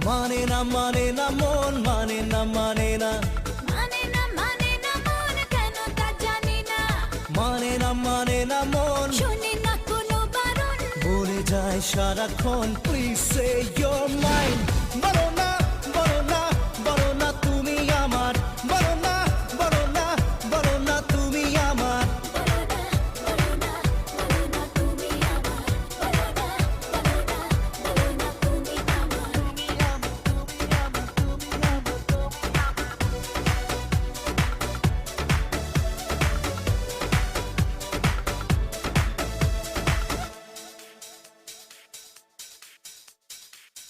মানে না মানে না মন মানে না মানে না কেন তা জানি না মানে না মানে না মন শুনি না কোনো বারণ বলে যায় সারাক্ষণ প্লিজ সে ইউর মাইন্ড বলো না বলো না বলো না তুমি আমার বলো না বলো না বলো না তুমি আমার বলো না তুমি আমার বলো না তুমি আমার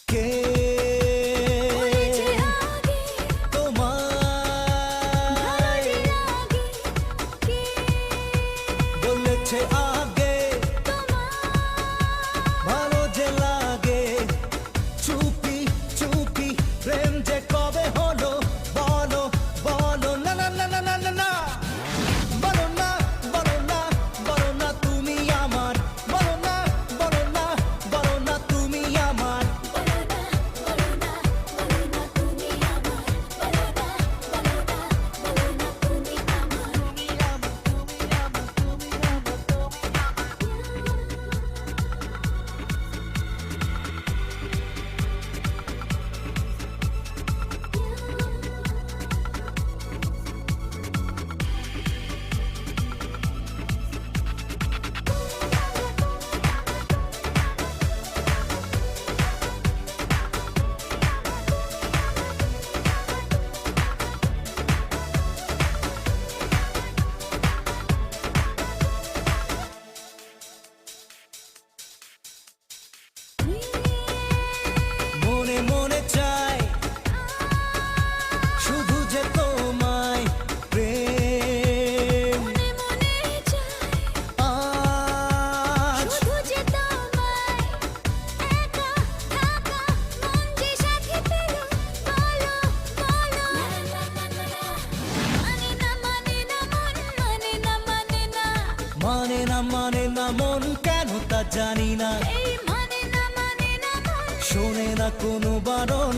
কে ওই যে আগে তোমায় লাগে কে বলেছে আগে ভালো যে লাগে চুপি চুপি প্রেম যে কবে হলো বলো বলো না না না না না না না বলো না বলো না বলো না তুমি আমার বলো না বলো না বলো না তুমি আমার তুমি মনে মনে চাই শুধু যে তোমায় প্রেম মনে মনে চাই আজ শুধু যে তোমায় একা থাকা মন যে সাথে পেল বলো বলো মানে না মন মানে না মানে না মন কেন তা জানি না এই মানে না মন শোনে না কোনো বারণ